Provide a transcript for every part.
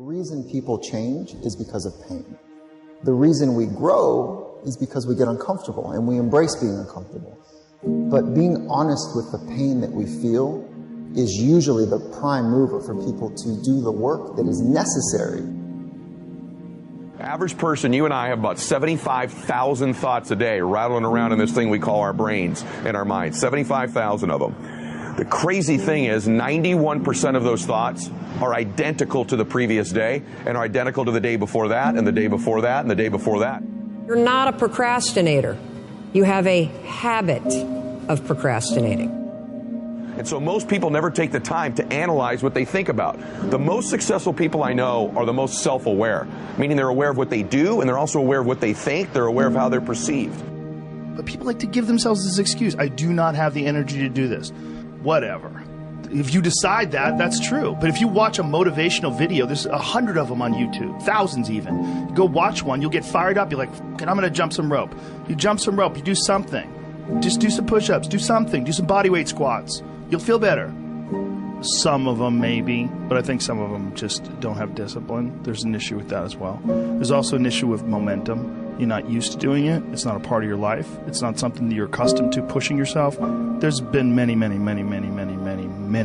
The reason people change is because of pain. The reason we grow is because we get uncomfortable and we embrace being uncomfortable. But being honest with the pain that we feel is usually the prime mover for people to do the work that is necessary. Average person, you and I have about 75,000 thoughts a day rattling around in this thing we call our brains and our minds. 75,000 of them. The crazy thing is 91% of those thoughts are identical to the previous day and are identical to the day before that and the day before that and the day before that. You're not a procrastinator. You have a habit of procrastinating. And so most people never take the time to analyze what they think about. The most successful people I know are the most self-aware, meaning they're aware of what they do and they're also aware of what they think. They're aware of how they're perceived. But people like to give themselves this excuse. I do not have the energy to do this. Whatever. If you decide that, that's true. But if you watch a motivational video, there's 100 of them on YouTube, thousands even. You go watch one, you'll get fired up. You're like, I'm going to jump some rope. You jump some rope, you do something. Just do some push-ups, do something, do some bodyweight squats. You'll feel better. Some of them maybe, but I think some of them just don't have discipline. There's an issue with that as well. There's also an issue with momentum. You're not used to doing it. It's not a part of your life. It's not something that you're accustomed to, pushing yourself. There's been many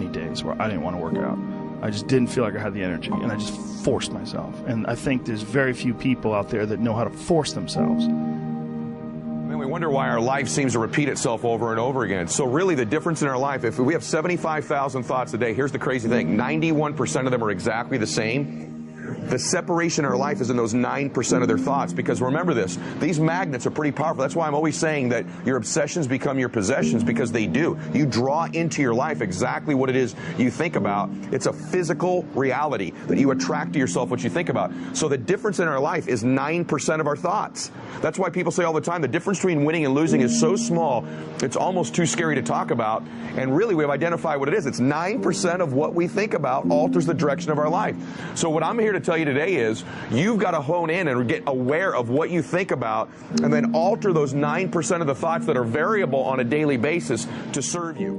days where I didn't want to work out. I just didn't feel like I had the energy, and I just forced myself. And I think there's very few people out there that know how to force themselves. We wonder why our life seems to repeat itself over and over again. So really the difference in our life, if we have 75,000 thoughts a day, here's the crazy thing. 91% of them are exactly the same. The separation in our life is in those 9% of their thoughts, because remember this, these magnets are pretty powerful. That's why I'm always saying that your obsessions become your possessions, because they do. You draw into your life exactly what it is you think about. It's a physical reality that you attract to yourself what you think about. So the difference in our life is 9% of our thoughts. That's why people say all the time the difference between winning and losing is so small, it's almost too scary to talk about. And really we've identified what it is. It's 9% of what we think about alters the direction of our life. So what I'm here to tell you today is you've got to hone in and get aware of what you think about and then alter those 9% of the thoughts that are variable on a daily basis to serve you.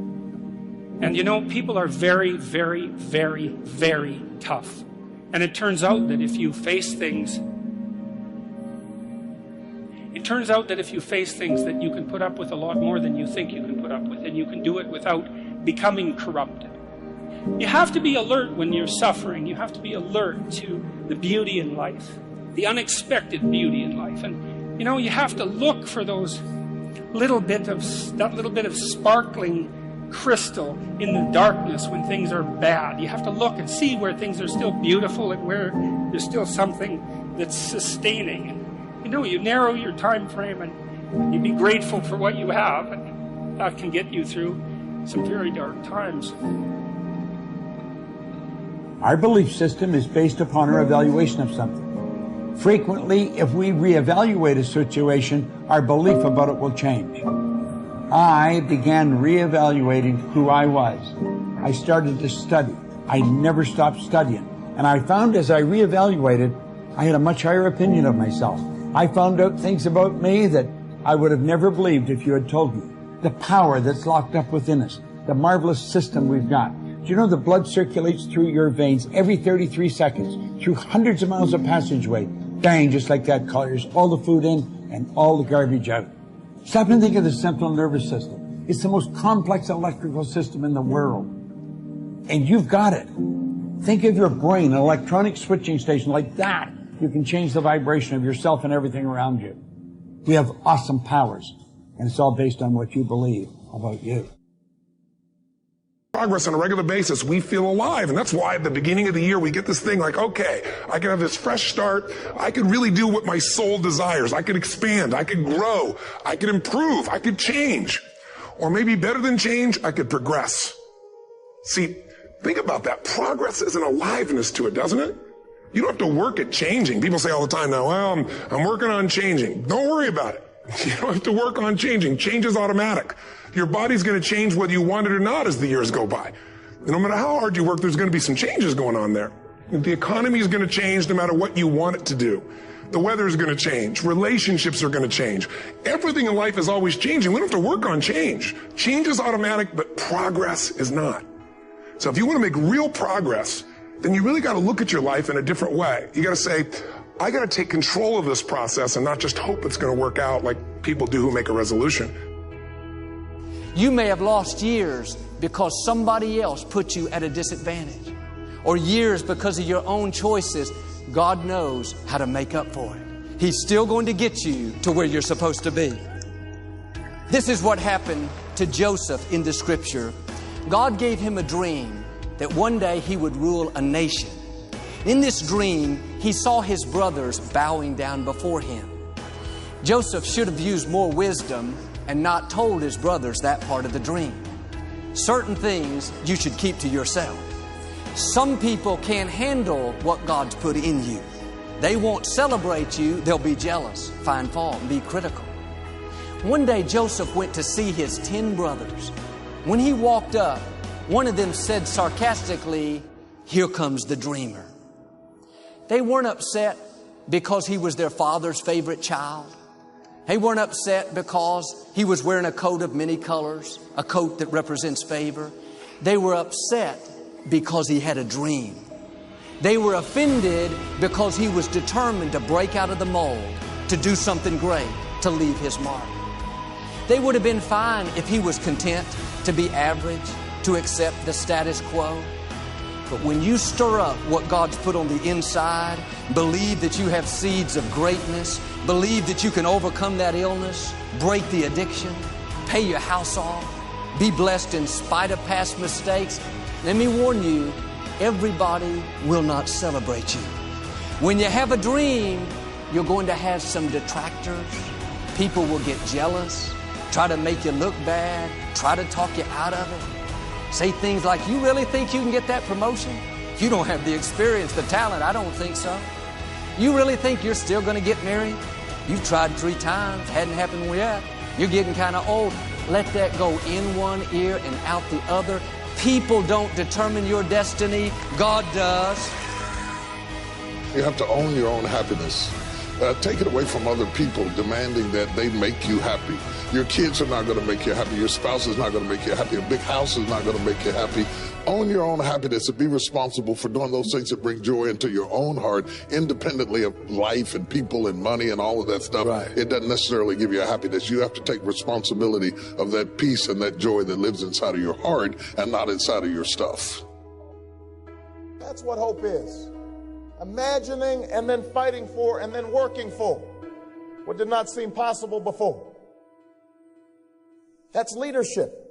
And you know, people are very, very, very, very tough. And it turns out that if you face things that you can put up with a lot more than you think you can put up with, and you can do it without becoming corrupted. You have to be alert when you're suffering. You have to be alert to the beauty in life, the unexpected beauty in life. And, you know, you have to look for that little bit of sparkling crystal in the darkness when things are bad. You have to look and see where things are still beautiful and where there's still something that's sustaining. And, you know, you narrow your time frame and you be grateful for what you have, and that can get you through some very dark times. Our belief system is based upon our evaluation of something. Frequently, if we reevaluate a situation, our belief about it will change. I began reevaluating who I was. I started to study. I never stopped studying. And I found as I reevaluated, I had a much higher opinion of myself. I found out things about me that I would have never believed if you had told me. The power that's locked up within us, the marvelous system we've got. Do you know the blood circulates through your veins every 33 seconds, through hundreds of miles of passageway? Bang, just like that, clears all the food in and all the garbage out. Stop and think of the central nervous system. It's the most complex electrical system in the world. And you've got it. Think of your brain, an electronic switching station like that. You can change the vibration of yourself and everything around you. We have awesome powers, and it's all based on what you believe about you. Progress on a regular basis, we feel alive. And that's why at the beginning of the year, we get this thing like, okay, I can have this fresh start. I can really do what my soul desires. I can expand. I can grow. I can improve. I could change. Or maybe better than change, I could progress. See, think about that. Progress is an aliveness to it, doesn't it? You don't have to work at changing. People say all the time now, well, I'm working on changing. Don't worry about it. You don't have to work on changing. Change is automatic. Your body's going to change whether you want it or not as the years go by. And no matter how hard you work, there's going to be some changes going on there. The economy is going to change no matter what you want it to do. The weather is going to change. Relationships are going to change. Everything in life is always changing. We don't have to work on change. Change is automatic, but progress is not. So if you want to make real progress, then you really got to look at your life in a different way. You got to say, I got to take control of this process and not just hope it's going to work out like people do who make a resolution. You may have lost years because somebody else put you at a disadvantage, or years because of your own choices. God knows how to make up for it. He's still going to get you to where you're supposed to be. This is what happened to Joseph in the scripture. God gave him a dream that one day he would rule a nation. In this dream, he saw his brothers bowing down before him. Joseph should have used more wisdom and not told his brothers that part of the dream. Certain things you should keep to yourself. Some people can't handle what God's put in you. They won't celebrate you. They'll be jealous, find fault, and be critical. One day Joseph went to see his 10 brothers. When he walked up, one of them said sarcastically, "Here comes the dreamer." They weren't upset because he was their father's favorite child. They weren't upset because he was wearing a coat of many colors, a coat that represents favor. They were upset because he had a dream. They were offended because he was determined to break out of the mold, to do something great, to leave his mark. They would have been fine if he was content to be average, to accept the status quo. But when you stir up what God's put on the inside, believe that you have seeds of greatness, believe that you can overcome that illness, break the addiction, pay your house off, be blessed in spite of past mistakes, let me warn you, everybody will not celebrate you. When you have a dream, you're going to have some detractors. People will get jealous, try to make you look bad, try to talk you out of it. Say things like, "You really think you can get that promotion? You don't have the experience, the talent. I don't think so. You really think you're still going to get married? You've tried 3 times, hadn't happened yet. You're getting kind of old." Let that go in one ear and out the other. People don't determine your destiny. God does. You have to own your own happiness. Take it away from other people demanding that they make you happy. Your kids are not going to make you happy. Your spouse is not going to make you happy. A big house is not going to make you happy. Own your own happiness and be responsible for doing those things that bring joy into your own heart, independently of life and people and money and all of that stuff. Right. It doesn't necessarily give you a happiness. You have to take responsibility of that peace and that joy that lives inside of your heart and not inside of your stuff. That's what hope is. Imagining and then fighting for and then working for what did not seem possible before. That's leadership.